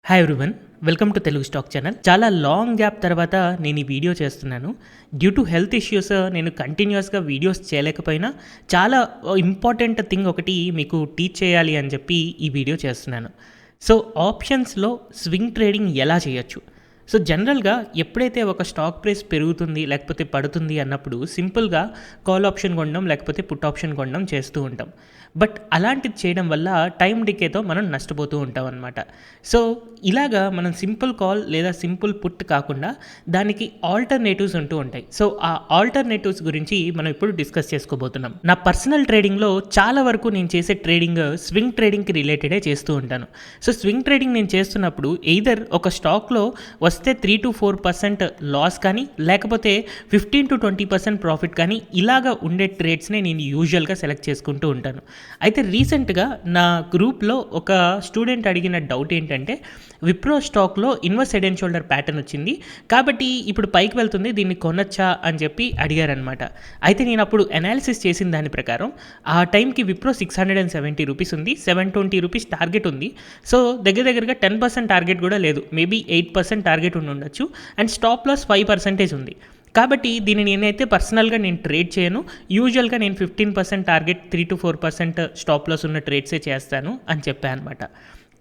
Hi everyone, welcome to Telugu stock channel. చాలా long gap తర్వాత నేను ఈ వీడియో చేస్తున్నాను. డ్యూ టు హెల్త్ ఇష్యూస్ నేను కంటిన్యూస్గా వీడియోస్ చేయలేకపోయినా చాలా ఇంపార్టెంట్ థింగ్ ఒకటి మీకు టీచ్ చేయాలి అని చెప్పి ఈ వీడియో చేస్తున్నాను. సో ఆప్షన్స్లో స్వింగ్ ట్రేడింగ్ ఎలా చేయొచ్చు. సో జనరల్గా ఎప్పుడైతే ఒక స్టాక్ ప్రైస్ పెరుగుతుంది లేకపోతే పడుతుంది అన్నప్పుడు సింపుల్గా కాల్ ఆప్షన్ కొనడం లేకపోతే పుట్ ఆప్షన్ కొనడం చేస్తూ ఉంటాం. బట్ అలాంటిది చేయడం వల్ల టైం డికేతో మనం నష్టపోతూ ఉంటాం అనమాట. సో ఇలాగా మనం సింపుల్ కాల్ లేదా సింపుల్ పుట్ కాకుండా దానికి ఆల్టర్నేటివ్స్ ఉంటూ ఉంటాయి. సో ఆ ఆల్టర్నేటివ్స్ గురించి మనం ఇప్పుడు డిస్కస్ చేసుకోబోతున్నాం. నా పర్సనల్ ట్రేడింగ్లో చాలా వరకు నేను చేసే ట్రేడింగ్ స్వింగ్ ట్రేడింగ్కి రిలేటెడే చేస్తూ ఉంటాను. సో స్వింగ్ ట్రేడింగ్ నేను చేస్తున్నప్పుడు ఎయిదర్ ఒక స్టాక్లో వస్తే 3-4% లాస్ కానీ లేకపోతే 15-20% ప్రాఫిట్ కానీ ఇలాగా ఉండే ట్రేడ్స్నే నేను యూజువల్గా సెలెక్ట్ చేసుకుంటూ ఉంటాను. అయితే రీసెంట్గా నా గ్రూప్లో ఒక స్టూడెంట్ అడిగిన డౌట్ ఏంటంటే, విప్రో స్టాక్లో inverse head and shoulder pattern వచ్చింది కాబట్టి ఇప్పుడు పైకి వెళ్తుంది, దీన్ని కొనొచ్చా అని చెప్పి అడిగారనమాట. అయితే నేను అప్పుడు అనాలిసిస్ చేసిన దాని ప్రకారం ఆ టైంకి విప్రో 670 రూపీస్ ఉంది, 720 రూపీస్ టార్గెట్ ఉంది. సో దగ్గరగా 10% టార్గెట్ కూడా లేదు, మేబీ 8% టార్గెట్ ఉండొచ్చు అండ్ స్టాప్ లాస్ 5% ఉంది. కాబట్టి దీన్ని నేనైతే పర్సనల్గా నేను ట్రేడ్ చేయను. యూజువల్గా నేను 15% టార్గెట్ 3-4% స్టాప్ లాస్ ఉన్న ట్రేడ్సే చేస్తాను అని చెప్పాను అనమాట.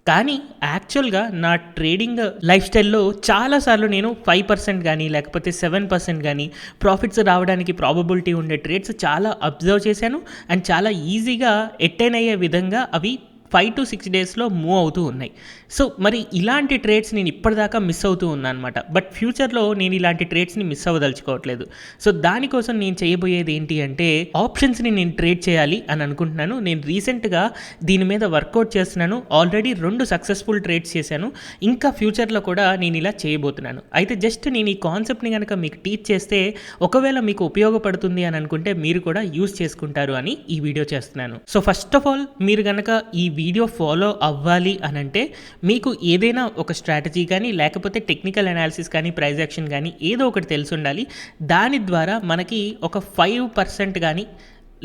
కానీ యాక్చువల్గా నా ట్రేడింగ్ లైఫ్ స్టైల్లో చాలాసార్లు నేను 5% కానీ లేకపోతే 7% కానీ ప్రాఫిట్స్ రావడానికి ప్రాబబిలిటీ ఉండే ట్రేడ్స్ చాలా అబ్జర్వ్ చేశాను అండ్ చాలా ఈజీగా ఎట్టైన్ అయ్యే విధంగా అవి 5 to 6 డేస్లో మూవ్ అవుతూ ఉన్నాయి. సో మరి ఇలాంటి ట్రేడ్స్ నేను ఇప్పటిదాకా మిస్ అవుతూ ఉన్నాను అనమాట. బట్ ఫ్యూచర్లో నేను ఇలాంటి ట్రేడ్స్ని మిస్ అవ్వదలుచుకోవట్లేదు. సో దానికోసం నేను చేయబోయేది ఏంటి అంటే, ఆప్షన్స్ని నేను ట్రేడ్ చేయాలి అని అనుకుంటున్నాను. నేను రీసెంట్గా దీని మీద వర్కౌట్ చేస్తున్నాను. ఆల్రెడీ 2 సక్సెస్ఫుల్ ట్రేడ్స్ చేశాను. ఇంకా ఫ్యూచర్లో కూడా నేను ఇలా చేయబోతున్నాను. అయితే జస్ట్ నేను ఈ కాన్సెప్ట్ని కనుక మీకు టీచ్ చేస్తే ఒకవేళ మీకు ఉపయోగపడుతుంది అని అనుకుంటే మీరు కూడా యూస్ చేసుకుంటారు అని ఈ వీడియో చేస్తున్నాను. సో ఫస్ట్ ఆఫ్ ఆల్ మీరు కనుక ఈ వీడియో ఫాలో అవ్వాలి అని అంటే మీకు ఏదైనా ఒక స్ట్రాటజీ కానీ లేకపోతే టెక్నికల్ అనాలిసిస్ కానీ ప్రైస్ యాక్షన్ కానీ ఏదో ఒకటి తెలిసి ఉండాలి. దాని ద్వారా మనకి ఒక 5% కానీ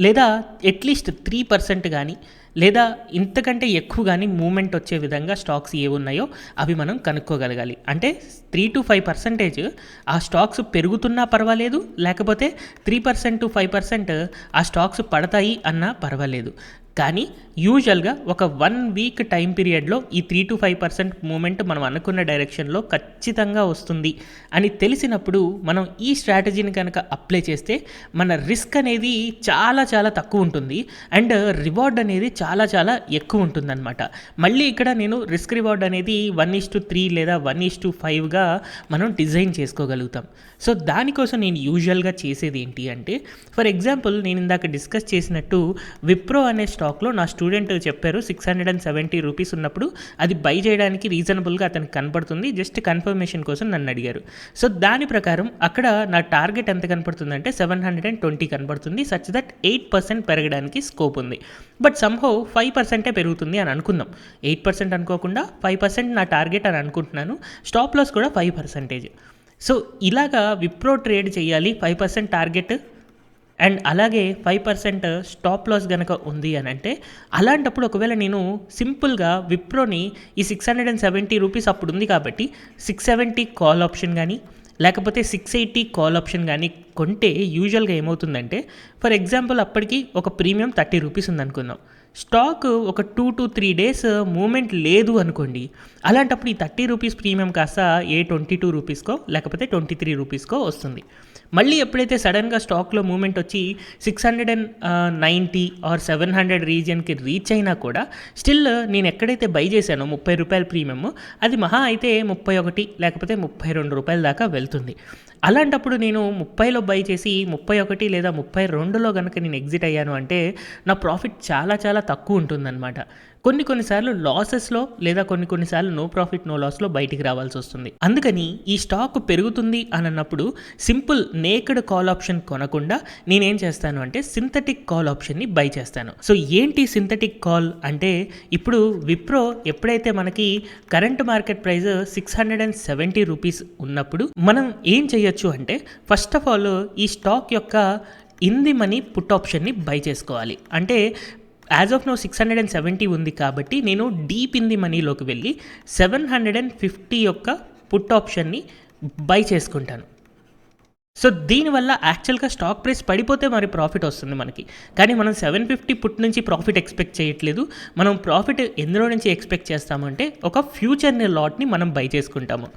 లేదా అట్లీస్ట్ 3% కానీ లేదా ఇంతకంటే ఎక్కువ కానీ మూమెంట్ వచ్చే విధంగా స్టాక్స్ ఏవి ఉన్నాయో అవి మనం కనుక్కోగలగాలి. అంటే 3-5% ఆ స్టాక్స్ పెరుగుతున్నా పర్వాలేదు, లేకపోతే 3-5% ఆ స్టాక్స్ పడతాయి అన్నా పర్వాలేదు. కానీ యూజువల్గా ఒక 1 వీక్ టైం పీరియడ్లో ఈ 3-5% మూమెంట్ మనం అనుకున్న డైరెక్షన్లో ఖచ్చితంగా వస్తుంది అని తెలిసినప్పుడు మనం ఈ స్ట్రాటజీని కనుక అప్లై చేస్తే మన రిస్క్ అనేది చాలా చాలా తక్కువ ఉంటుంది అండ్ రివార్డ్ అనేది చాలా చాలా ఎక్కువ ఉంటుందన్నమాట. మళ్ళీ ఇక్కడ నేను రిస్క్ రివార్డ్ అనేది 1:3 లేదా 1:5గా మనం డిజైన్ చేసుకోగలుగుతాం. సో దానికోసం నేను యూజువల్గా చేసేది ఏంటి అంటే, ఫర్ ఎగ్జాంపుల్ నేను ఇందాక డిస్కస్ చేసినట్టు విప్రో అనే స్టాక్లో నా స్టూడెంట్ చెప్పారు 670 రూపీస్ ఉన్నప్పుడు అది బై చేయడానికి రీజనబుల్గా అతనికి కనపడుతుంది. జస్ట్ కన్ఫర్మేషన్ కోసం నన్ను అడిగారు. సో దాని ప్రకారం అక్కడ నా టార్గెట్ ఎంత కనపడుతుందంటే 720 కనపడుతుంది. సచ్ దట్ 8% పెరగడానికి స్కోప్ ఉంది. బట్ సమ్హౌ 5% పెరుగుతుంది అని అనుకుందాం. 8% అనుకోకుండా 5% నా టార్గెట్ అని అనుకుంటున్నాను. స్టాప్ లాస్ కూడా 5%. సో ఇలాగా విప్రో ట్రేడ్ చేయాలి 5% టార్గెట్ అండ్ అలాగే 5% స్టాప్ లాస్ కనుక ఉంది అని అంటే, అలాంటప్పుడు ఒకవేళ నేను సింపుల్గా విప్రోని ఈ 670 రూపీస్ అప్పుడు ఉంది కాబట్టి 670 కాల్ ఆప్షన్ కానీ లేకపోతే 680 కాల్ ఆప్షన్ కానీ కొంటే యూజువల్గా ఏమవుతుందంటే, ఫర్ ఎగ్జాంపుల్ అప్పటికి ఒక ప్రీమియం 30 రూపీస్ ఉందనుకుందాం. స్టాక్ ఒక 2-3 డేస్ మూమెంట్ లేదు అనుకోండి, అలాంటప్పుడు ఈ 30 రూపీస్ ప్రీమియం కాస్త 22 రూపీస్కో లేకపోతే 23 రూపీస్కో వస్తుంది. మళ్ళీ ఎప్పుడైతే సడన్గా స్టాక్లో మూమెంట్ వచ్చి 690 ఆర్ 700 రీజియన్కి రీచ్ అయినా కూడా స్టిల్ నేను ఎక్కడైతే బై చేశానో 30 రూపాయల ప్రీమియం అది మహా అయితే 31 లేకపోతే 32 రూపాయల దాకా వెళ్తుంది. అలాంటప్పుడు నేను 30లో బై చేసి 31 లేదా 32లో కనుక నేను ఎగ్జిట్ అయ్యాను అంటే నా ప్రాఫిట్ చాలా చాలా తక్కువ ఉంటుందన్నమాట. కొన్నిసార్లు లాసెస్లో లేదా కొన్నిసార్లు నో ప్రాఫిట్ నో లాస్లో బయటికి రావాల్సి వస్తుంది. అందుకని ఈ స్టాక్ పెరుగుతుంది అని అన్నప్పుడు సింపుల్ నేకెడ్ కాల్ ఆప్షన్ కొనకుండా నేనేం చేస్తాను అంటే సింథటిక్ కాల్ ఆప్షన్ని బై చేస్తాను. సో ఏంటి సింథటిక్ కాల్ అంటే, ఇప్పుడు విప్రో ఎప్పుడైతే మనకి కరెంట్ మార్కెట్ ప్రైస్ 670 రూపీస్ ఉన్నప్పుడు మనం ఏం చేయొచ్చు అంటే, ఫస్ట్ ఆఫ్ ఆల్ ఈ స్టాక్ యొక్క ఇన్ ది మనీ పుట్ ఆప్షన్ని బై చేసుకోవాలి. అంటే యాజ్ ఆఫ్ నౌ 670 ఉంది కాబట్టి నేను డీప్ ఇన్ ది మనీలోకి వెళ్ళి 750 యొక్క పుట్ ఆప్షన్ని బై చేసుకుంటాను. సో దీనివల్ల యాక్చువల్గా స్టాక్ ప్రైస్ పడిపోతే మరి ప్రాఫిట్ వస్తుంది మనకి, కానీ మనం 750 పుట్ నుంచి ప్రాఫిట్ ఎక్స్పెక్ట్ చేయట్లేదు. మనం ప్రాఫిట్ ఎందులో నుంచి ఎక్స్పెక్ట్ చేస్తామంటే ఒక ఫ్యూచర్ని లాట్ని మనం బై చేసుకుంటాము.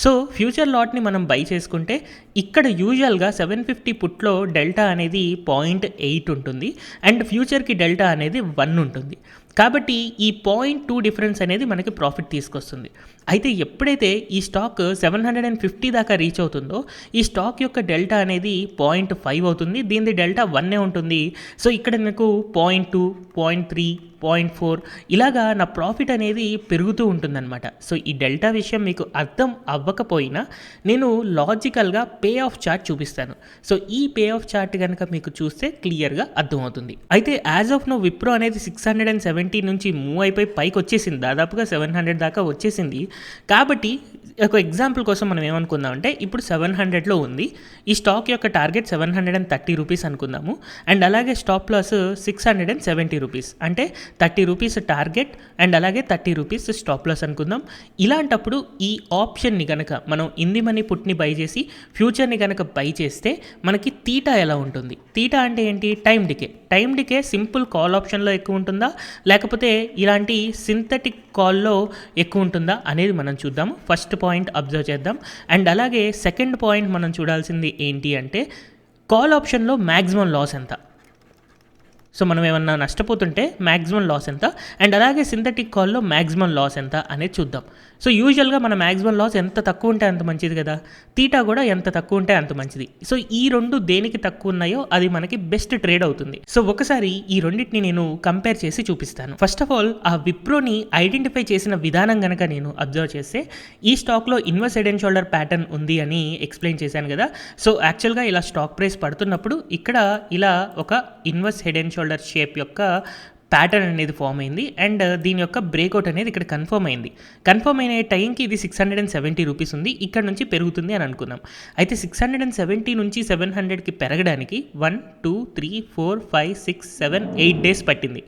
సో ఫ్యూచర్ లాట్ని మనం బై చేసుకుంటే ఇక్కడ యూజువల్గా 750 పుట్లో డెల్టా అనేది 0.8 ఉంటుంది అండ్ ఫ్యూచర్కి డెల్టా అనేది 1 ఉంటుంది. కాబట్టి ఈ 0.2 డిఫరెన్స్ అనేది మనకి ప్రాఫిట్ తీసుకొస్తుంది. అయితే ఎప్పుడైతే ఈ స్టాక్ 750 దాకా రీచ్ అవుతుందో ఈ స్టాక్ యొక్క డెల్టా అనేది 0.5 అవుతుంది, దీనిది డెల్టా 1 ఉంటుంది. సో ఇక్కడ నాకు 0.2, 0.3, 0.4 ఇలాగా నా ప్రాఫిట్ అనేది పెరుగుతూ ఉంటుందన్నమాట. సో ఈ డెల్టా విషయం మీకు అర్థం అవ్వకపోయినా నేను లాజికల్గా పే ఆఫ్ చార్ట్ చూపిస్తాను. సో ఈ పే ఆఫ్ చార్ట్ కనుక మీకు చూస్తే క్లియర్గా అర్థమవుతుంది. అయితే యాజ్ ఆఫ్ నో విప్రో అనేది 670 నుంచి మూవ్ అయిపోయి పైకి వచ్చేసింది, దాదాపుగా 700 దాకా వచ్చేసింది. కాబట్టి ఒక ఎగ్జాంపుల్ కోసం మనం ఏమనుకుందామంటే ఇప్పుడు 700లో ఉంది, ఈ స్టాక్ యొక్క టార్గెట్ 730 రూపీస్ అనుకుందాము అండ్ అలాగే స్టాప్ లాస్ 670 రూపీస్, అంటే 30 రూపీస్ టార్గెట్ అండ్ అలాగే 30 రూపీస్ స్టాప్ లాస్ అనుకుందాం. ఇలాంటప్పుడు ఈ ఆప్షన్ని కనుక మనం ఇన్ ది మనీ పుట్ని బై చేసి ఫ్యూచర్ని కనుక బై చేస్తే మనకి తీటా ఎలా ఉంటుంది? తీటా అంటే ఏంటి? టైం డికే సింపుల్ కాల్ ఆప్షన్లో ఎక్కువ ఉంటుందా లేకపోతే ఇలాంటి సింథటిక్ కాల్లో ఎక్కువ ఉంటుందా అనేది మనం చూద్దాము. ఫస్ట్ పాయింట్ అబ్జర్వ్ చేద్దాం అండ్ అలాగే సెకండ్ పాయింట్ మనం చూడాల్సింది ఏంటి అంటే కాల్ ఆప్షన్లో మ్యాక్సిమం లాస్ ఎంత. సో మనం ఏమన్నా నష్టపోతుంటే మ్యాక్సిమం లాస్ ఎంత అండ్ అలాగే సింథటిక్ కాల్లో మ్యాక్సిమం లాస్ ఎంత అనేది చూద్దాం. సో యూజువల్గా మన మ్యాక్సిమం లాస్ ఎంత తక్కువ ఉంటే అంత మంచిది కదా, తీటా కూడా ఎంత తక్కువ ఉంటే అంత మంచిది. సో ఈ రెండు దేనికి తక్కువ ఉన్నాయో అది మనకి బెస్ట్ ట్రేడ్ అవుతుంది. సో ఒకసారి ఈ రెండింటిని నేను కంపేర్ చేసి చూపిస్తాను. ఫస్ట్ ఆఫ్ ఆల్ ఆ విప్రోని ఐడెంటిఫై చేసిన విధానం కనుక నేను అబ్జర్వ్ చేస్తే ఈ స్టాక్లో inverse head and shoulder pattern ఉంది అని ఎక్స్ప్లెయిన్ చేశాను కదా. సో యాక్చువల్గా ఇలా స్టాక్ ప్రైస్ పడుతున్నప్పుడు ఇక్కడ ఇలా ఒక inverse head and shoulder shape యొక్క ప్యాటర్న్ అనేది ఫామ్ అయింది అండ్ దీని యొక్క బ్రేక్అవుట్ అనేది ఇక్కడ కన్ఫర్మ్ అయింది. కన్ఫర్మ్ అయిన టైంకి ఇది 670 రూపీస్ ఉంది, ఇక్కడ నుంచి పెరుగుతుంది అని అనుకున్నాం. అయితే 670 నుంచి 700కి పెరగడానికి 1, 2, 3, 4, 5, 6, 7, 8 డేస్ పట్టింది.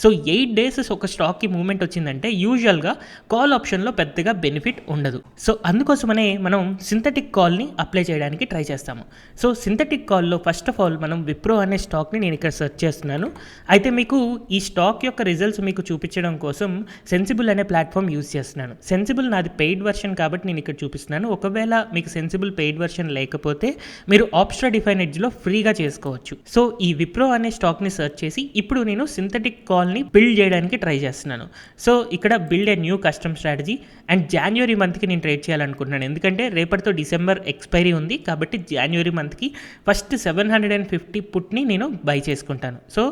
సో 8 డేస్ ఒక స్టాక్కి మూవ్మెంట్ వచ్చిందంటే యూజువల్గా కాల్ ఆప్షన్లో పెద్దగా బెనిఫిట్ ఉండదు. సో అందుకోసమనే మనం సింథటిక్ కాల్ని అప్లై చేయడానికి ట్రై చేస్తాము. సో సింథటిక్ కాల్లో ఫస్ట్ ఆఫ్ ఆల్ మనం విప్రో అనే స్టాక్ని నేను ఇక్కడ సెర్చ్ చేస్తున్నాను. అయితే మీకు ఈ స్టాక్ యొక్క రిజల్ట్స్ మీకు చూపించడం కోసం సెన్సిబుల్ అనే ప్లాట్ఫామ్ యూజ్ చేస్తున్నాను. సెన్సిబుల్ నాది పెయిడ్ వర్షన్ కాబట్టి నేను ఇక్కడ చూపిస్తున్నాను. ఒకవేళ మీకు సెన్సిబుల్ పెయిడ్ వర్షన్ లేకపోతే మీరు ఆప్స్ట్రా డిఫైన్ ఎడ్జ్లో ఫ్రీగా చేసుకోవచ్చు. సో ఈ విప్రో అనే స్టాక్ని సెర్చ్ చేసి ఇప్పుడు నేను సింథటిక్ కాల్ని బిల్డ్ చేయడానికి ట్రై చేస్తున్నాను. సో ఇక్కడ build a new custom strategy and January మంత్కి నేను ట్రేడ్ చేయాలనుకుంటున్నాను, ఎందుకంటే రేపటితో డిసెంబర్ ఎక్స్పైరీ ఉంది కాబట్టి జనవరి మంత్కి ఫస్ట్ 750 పుట్ని నేను బై చేసుకుంటాను. So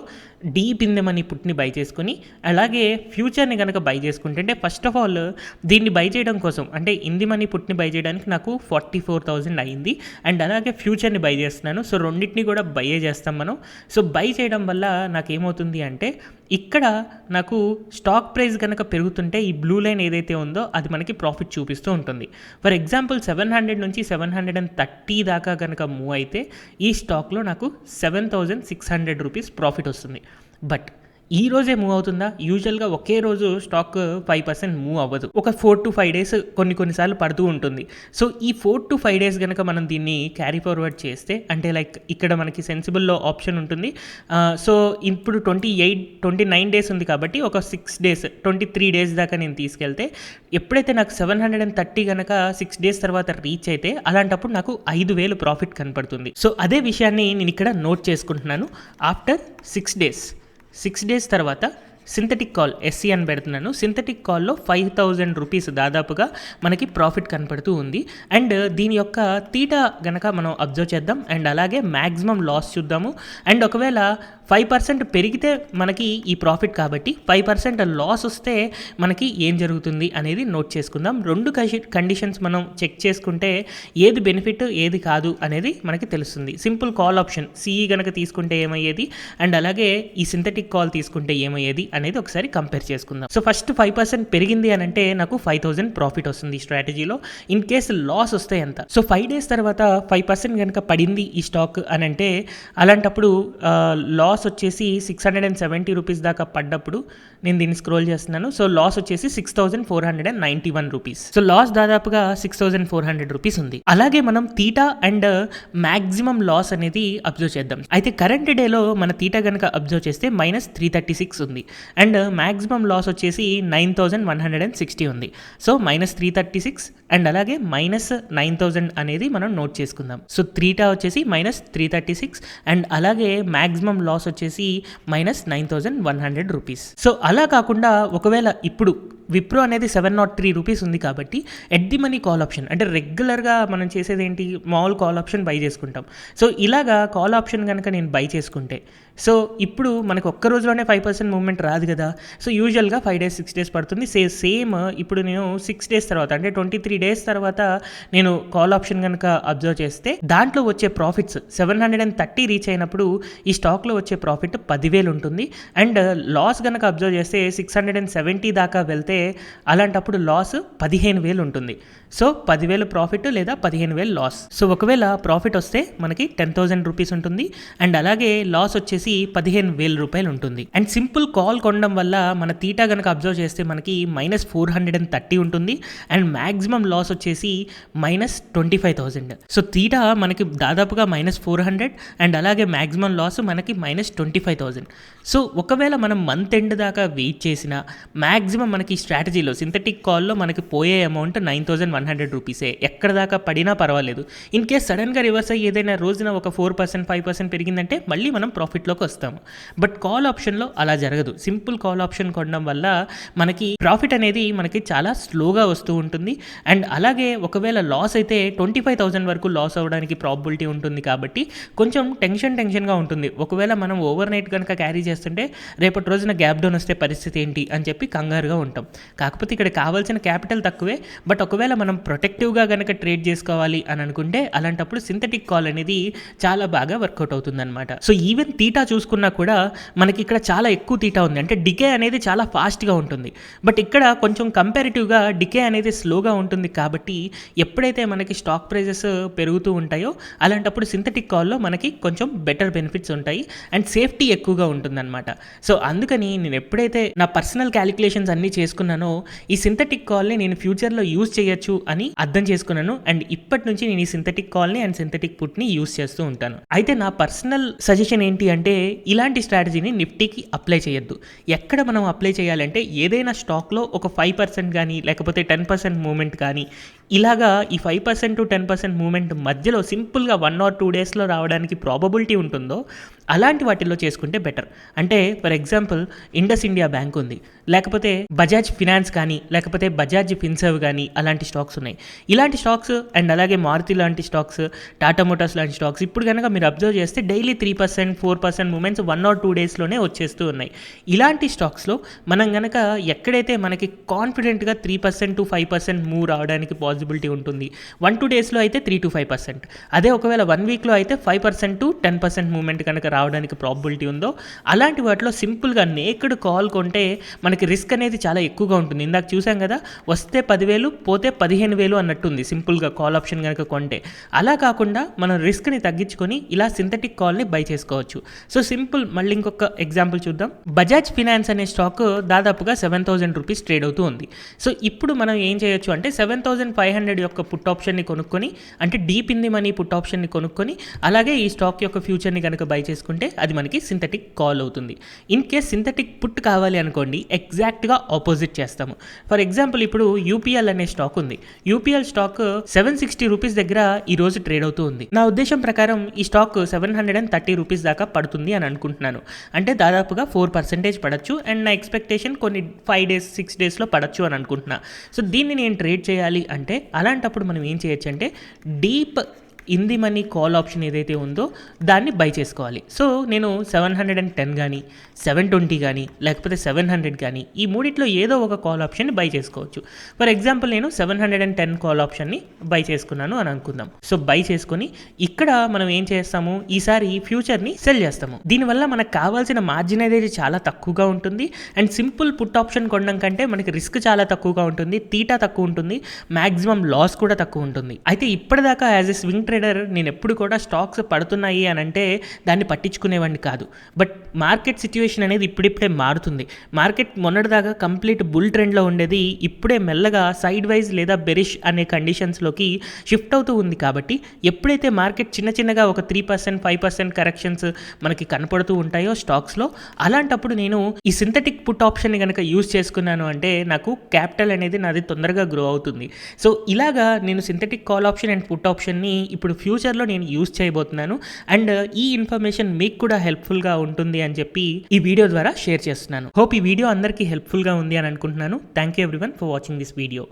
deep in the money పుట్ని బై చేసుకుని అలాగే ఫ్యూచర్ని కనుక బై చేసుకుంటే, అంటే ఫస్ట్ ఆఫ్ ఆల్ దీన్ని బై చేయడం కోసం అంటే ఇన్ ది మనీ పుట్ని బై చేయడానికి నాకు 44,000 అయింది అండ్ అలాగే ఫ్యూచర్ని బై చేస్తున్నాను. సో రెండింటిని కూడా బై చేస్తాం మనం. సో బై చేయడం వల్ల నాకు ఏమవుతుంది అంటే ఇక్కడ నాకు స్టాక్ ప్రైస్ కనుక పెరుగుతుంటే ఈ బ్లూ లైన్ ఏదైతే ఉందో అది మనకి ప్రాఫిట్ చూపిస్తూ ఉంటుంది. ఫర్ ఎగ్జాంపుల్ 700 నుంచి 730 దాకా కనుక మూవ్ అయితే ఈ స్టాక్లో నాకు 7,600 రూపీస్ ప్రాఫిట్ వస్తుంది. బట్ ఈ రోజే మూవ్ అవుతుందా? యూజువల్గా ఒకే రోజు స్టాక్ 5% మూవ్ అవ్వదు. ఒక 4 to 5 డేస్ కొన్నిసార్లు పడుతూ ఉంటుంది. సో ఈ 4 to 5 డేస్ కనుక మనం దీన్ని క్యారీ ఫార్వర్డ్ చేస్తే, అంటే లైక్ ఇక్కడ మనకి సెన్సిబుల్లో ఆప్షన్ ఉంటుంది. సో ఇప్పుడు 29 డేస్ ఉంది కాబట్టి ఒక 6 డేస్ 23 డేస్ దాకా నేను తీసుకెళ్తే ఎప్పుడైతే నాకు 730 కనుక 6 డేస్ తర్వాత రీచ్ అయితే అలాంటప్పుడు నాకు 5,000 ప్రాఫిట్ కనపడుతుంది. సో అదే విషయాన్ని నేను ఇక్కడ నోట్ చేసుకుంటున్నాను. ఆఫ్టర్ 6 డేస్ తర్వాత సింథటిక్ కాల్ ఎస్సీ అని పెడుతున్నాను. సింథటిక్ కాల్లో 5,000 రూపీస్ దాదాపుగా మనకి ప్రాఫిట్ కనపడుతూ ఉంది. అండ్ దీని యొక్క తీటా గనక మనం అబ్జర్వ్ చేద్దాం అండ్ అలాగే మ్యాక్సిమం లాస్ చూద్దాము. అండ్ ఒకవేళ 5% పెరిగితే మనకి ఈ ప్రాఫిట్ కాబట్టి 5% లాస్ వస్తే మనకి ఏం జరుగుతుంది అనేది నోట్ చేసుకుందాం. రెండు కండిషన్స్ మనం చెక్ చేసుకుంటే ఏది బెనిఫిట్ ఏది కాదు అనేది మనకి తెలుస్తుంది. సింపుల్ కాల్ ఆప్షన్ సిఈ గనక తీసుకుంటే ఏమయ్యేది అండ్ అలాగే ఈ సింథటిక్ కాల్ తీసుకుంటే ఏమయ్యేది అనేది ఒకసారి కంపేర్ చేసుకుందాం. సో ఫస్ట్ 5% పెరిగింది అని అంటే నాకు 5000 ప్రాఫిట్ వస్తుంది ఈ స్ట్రాటజీలో. ఇన్ కేసు లాస్ వస్తే ఎంత? సో 5 డేస్ తర్వాత 5% కనుక పడింది ఈ స్టాక్ అని అంటే అలాంటప్పుడు లాస్ వచ్చేసి 670 రూపీస్ దాకా పడ్డప్పుడు నేను దీన్ని స్క్రోల్ చేస్తున్నాను. సో లాస్ వచ్చేసి 6491 రూపీస్. సో లాస్ దాదాపుగా 6400 రూపీస్ ఉంది. అలాగే మనం తీటా అండ్ మ్యాక్సిమం లాస్ అనేది అబ్జర్వ్ చేద్దాం. అయితే కరెంట్ డేలో మన తీటా కనుక అబ్జర్వ్ చేస్తే -336 ఉంది అండ్ మ్యాక్సిమం లాస్ వచ్చేసి 9160 ఉంది. సో -336 అండ్ అలాగే -9000 అనేది మనం నోట్ చేసుకుందాం. సో తీటా వచ్చేసి -336 అండ్ అలాగే మ్యాక్సిమం లాస్ వచ్చేసి -9100 రూపీస్. సో అలా కాకుండా ఒకవేళ ఇప్పుడు విప్రో అనేది 703 రూపీస్ ఉంది కాబట్టి at the money call option అంటే రెగ్యులర్గా మనం చేసేది ఏంటి, మామూలు కాల్ ఆప్షన్ బై చేసుకుంటాం. సో ఇలాగా కాల్ ఆప్షన్ కనుక నేను బై చేసుకుంటే సో ఇప్పుడు మనకు ఒక్క రోజులోనే 5% మూవ్మెంట్ రాదు కదా. సో యూజువల్గా 5 డేస్ 6 డేస్ పడుతుంది. సేమ్ ఇప్పుడు నేను 6 డేస్ తర్వాత అంటే 23 డేస్ తర్వాత నేను కాల్ ఆప్షన్ కనుక అబ్జర్వ్ చేస్తే దాంట్లో వచ్చే ప్రాఫిట్స్ 730 రీచ్ అయినప్పుడు ఈ స్టాక్లో వచ్చే ప్రాఫిట్ 10,000 ఉంటుంది అండ్ లాస్ కనుక అబ్జర్వ్ చేస్తే 670 దాకా వెళ్తే అలాంటప్పుడు లాస్ 15,000 ఉంటుంది. సో 10,000 ప్రాఫిట్ లేదా 15,000 లాస్. సో ఒకవేళ ప్రాఫిట్ వస్తే మనకి 10,000 రూపీస్ ఉంటుంది అండ్ అలాగే లాస్ వచ్చేసి 15,000 రూపాయలు ఉంటుంది. అండ్ సింపుల్ కాల్ కొనడం వల్ల మన తీటా కనుక అబ్జర్వ్ చేస్తే మనకి -430 ఉంటుంది అండ్ మ్యాక్సిమం లాస్ వచ్చేసి -25,000. సో తీటా మనకి దాదాపుగా -400 అండ్ అలాగే మ్యాక్సిమం లాస్ మనకి -25,000. సో ఒకవేళ మనం మంత్ ఎండ్ దాకా వెయిట్ చేసిన మ్యాక్సిమం మనకి స్ట్రాటజీలో సింథటిక్ కాల్లో మనకి పోయే అమౌంట్ 9,100 రూపీసే. ఎక్కడ దాకా పడినా పర్వాలేదు. ఇన్ కేస్ సడన్గా రివర్స్ అయ్యి ఏదైనా రోజున ఒక 4% 5% పెరిగిందంటే మళ్ళీ మనం ప్రాఫిట్లోకి వస్తాము. బట్ కాల్ ఆప్షన్లో అలా జరగదు. సింపుల్ కాల్ ఆప్షన్ కొనడం వల్ల మనకి ప్రాఫిట్ అనేది మనకి చాలా స్లోగా వస్తూ ఉంటుంది అండ్ అలాగే ఒకవేళ లాస్ అయితే 25,000 వరకు లాస్ అవ్వడానికి ప్రాబిలిటీ ఉంటుంది కాబట్టి కొంచెం టెన్షన్గా ఉంటుంది. ఒకవేళ మనం ఓవర్ నైట్ కనుక క్యారీ చేస్తుంటే రేపటి రోజున గ్యాప్ డౌన్ వస్తే పరిస్థితి ఏంటి అని చెప్పి కంగారుగా ఉంటాం. కాకపోతే ఇక్కడ కావాల్సిన క్యాపిటల్ తక్కువే. బట్ ఒకవేళ మనం ప్రొటెక్టివ్గా కనుక ట్రేడ్ చేసుకోవాలి అని అనుకుంటే అలాంటప్పుడు సింథటిక్ కాల్ అనేది చాలా బాగా వర్కౌట్ అవుతుంది అనమాట. సో ఈవెన్ తీటా చూసుకున్నా కూడా మనకి ఇక్కడ చాలా ఎక్కువ తీటా ఉంది. అంటే డికే అనేది చాలా ఫాస్ట్గా ఉంటుంది. బట్ ఇక్కడ కొంచెం కంపారిటివ్గా డికే అనేది స్లోగా ఉంటుంది కాబట్టి ఎప్పుడైతే మనకి స్టాక్ ప్రైజెస్ పెరుగుతూ ఉంటాయో అలాంటప్పుడు సింథటిక్ కాల్లో మనకి కొంచెం బెటర్ బెనిఫిట్స్ ఉంటాయి అండ్ సేఫ్టీ ఎక్కువగా ఉంటుందన్నమాట. సో అందుకని నేను ఎప్పుడైతే నా పర్సనల్ క్యాలిక్యులేషన్స్ అన్నీ చేసుకున్నానో ఈ సింథటిక్ కాల్ని నేను ఫ్యూచర్లో యూజ్ చేయొచ్చు అని అర్థం చేసుకున్నాను అండ్ ఇప్పటి నుంచి నేను ఈ సింథటిక్ కాల్ని అండ్ సింథటిక్ పుట్ని యూజ్ చేస్తూ ఉంటాను. అయితే నా పర్సనల్ సజెషన్ ఏంటి అంటే ఇలాంటి స్ట్రాటజీని నిఫ్టీకి అప్లై చేయొద్దు. ఎక్కడ మనం అప్లై చేయాలంటే ఏదైనా స్టాక్లో ఒక 5% కానీ లేకపోతే 10% మూవ్మెంట్ కానీ ఇలాగా ఈ 5% to 10% మూవ్మెంట్ మధ్యలో సింపుల్గా 1 or 2 డేస్లో రావడానికి ప్రాబబిలిటీ ఉంటుందో అలాంటి వాటిల్లో చేసుకుంటే బెటర్. అంటే for example Indus India bank ఉంది, లేకపోతే బజాజ్ ఫినాన్స్ కానీ లేకపోతే బజాజ్ ఫిన్సర్వ్ కానీ అలాంటి స్టాక్స్ ఉన్నాయి. ఇలాంటి స్టాక్స్ అండ్ అలాగే మారుతి లాంటి స్టాక్స్, టాటా మోటార్స్ లాంటి స్టాక్స్ ఇప్పుడు కనుక మీరు అబ్జర్వ్ చేస్తే డైలీ 3% 4% మూమెంట్స్ 1 or 2 డేస్లోనే వచ్చేస్తూ ఉన్నాయి. ఇలాంటి స్టాక్స్లో మనం కనుక ఎక్కడైతే మనకి కాన్ఫిడెంట్గా 3% to 5% మూవ్ రావడానికి పాసిబిలిటీ ఉంటుంది, 1-2 డేస్లో అయితే 3 to 5%, అదే ఒకవేళ 1 వీక్లో అయితే 5% to 10% మూమెంట్ కనుక రావడానికి ప్రాబిలిటీ ఉందో అలాంటి వాటిలో సింపుల్గా నేకెడ్ కాల్ కొంటే మనకి రిస్క్ అనేది చాలా ఎక్కువగా ఉంటుంది. ఇందాక చూసాం కదా, వస్తే 10,000 పోతే 15,000 అన్నట్టుంది సింపుల్గా కాల్ ఆప్షన్ కనుక కొంటే. అలా కాకుండా మనం రిస్క్ని తగ్గించుకొని ఇలా సింథటిక్ కాల్ని బై చేసుకోవచ్చు. సో సింపుల్ మళ్ళీ ఇంకొక ఎగ్జాంపుల్ చూద్దాం. బజాజ్ ఫినాన్స్ అనే స్టాక్ దాదాపుగా 7,000 రూపీస్ ట్రేడ్ అవుతూ ఉంది. సో ఇప్పుడు మనం ఏం చేయొచ్చు అంటే 7,500 యొక్క పుట్ ఆప్షన్ని కొనుక్కొని, అంటే deep in the money put ఆప్షన్ని కొనుక్కొని అలాగే ఈ స్టాక్ యొక్క ఫ్యూచర్ని కనుక బై చేసుకుంటే అది మనకి సింథటిక్ కాల్ అవుతుంది. ఇన్ కేస్ సింథటిక్ పుట్ కావాలి అనుకోండి, ఎగ్జాక్ట్గా ఆపోజిట్ చేస్తాము. ఫర్ ఎగ్జాంపుల్ ఇప్పుడు యూపీఎల్ అనే స్టాక్ ఉంది. యూపీఎల్ స్టాక్ 760 రూపీస్ దగ్గర ఈరోజు ట్రేడ్ అవుతూ ఉంది. నా ఉద్దేశం ప్రకారం ఈ స్టాక్ 730 రూపీస్ దాకా పడుతుంది అని అనుకుంటున్నాను. అంటే దాదాపుగా 4% పడచ్చు అండ్ నా ఎక్స్పెక్టేషన్ కొన్ని 5 డేస్ 6 డేస్లో పడచ్చు అని అనుకుంటున్నా. సో దీన్ని నేను ట్రేడ్ చేయాలి అంటే అలాంటప్పుడు మనం ఏం చేయొచ్చు అంటే deep in the money call option ఏదైతే ఉందో దాన్ని బై చేసుకోవాలి. సో నేను 710 కానీ 720 కానీ లేకపోతే 700 కానీ ఈ మూడిట్లో ఏదో ఒక కాల్ ఆప్షన్ని బై చేసుకోవచ్చు. ఫర్ ఎగ్జాంపుల్ నేను 710 కాల్ ఆప్షన్ని బై చేసుకున్నాను అని అనుకుందాం. సో బై చేసుకొని ఇక్కడ మనం ఏం చేస్తాము, ఈసారి ఫ్యూచర్ని సెల్ చేస్తాము. దీనివల్ల మనకు కావాల్సిన మార్జిన్ అనేది చాలా తక్కువగా ఉంటుంది అండ్ సింపుల్ పుట్ ఆప్షన్ కొనడం కంటే మనకి రిస్క్ చాలా తక్కువగా ఉంటుంది, తీటా తక్కువ ఉంటుంది, మ్యాక్సిమం లాస్ కూడా తక్కువ ఉంటుంది. అయితే ఇప్పటిదాకా యాజ్ ఎ స్వింగ్ ట్రేడర్ నేను ఎప్పుడు కూడా స్టాక్స్ పడుతున్నాయి అని అంటే దాన్ని పట్టించుకునేవాడిని కాదు. బట్ మార్కెట్ సిచ్యువేషన్ అనేది ఇప్పుడిప్పుడే మారుతుంది. మార్కెట్ మొన్నటిదాకా కంప్లీట్ బుల్ ట్రెండ్లో ఉండేది ఇప్పుడే మెల్లగా సైడ్ వైజ్ లేదా బెరిష్ అనే కండిషన్స్లోకి షిఫ్ట్ అవుతూ ఉంది. కాబట్టి ఎప్పుడైతే మార్కెట్ చిన్నగా ఒక 3% 5% కరెక్షన్స్ మనకి కనపడుతూ ఉంటాయో స్టాక్స్లో, అలాంటప్పుడు నేను ఈ సింథటిక్ పుట్ ఆప్షన్ని కనుక యూజ్ చేసుకున్నాను అంటే నాకు క్యాపిటల్ అనేది నాది తొందరగా గ్రో అవుతుంది. సో ఇలాగా నేను synthetic call option and put ఆప్షన్ని ఇప్పుడు ఫ్యూచర్లో నేను యూజ్ చేయబోతున్నాను అండ్ ఈ ఇన్ఫర్మేషన్ మీకు కూడా హెల్ప్ఫుల్గా ఉంటుంది అని చెప్పి ఈ వీడియో ద్వారా షేర్ చేస్తున్నాను. హోప్ ఈ వీడియో అందరికీ హెల్ప్ఫుల్గా ఉంది అని అనుకుంటున్నాను. Thank you everyone for watching this video.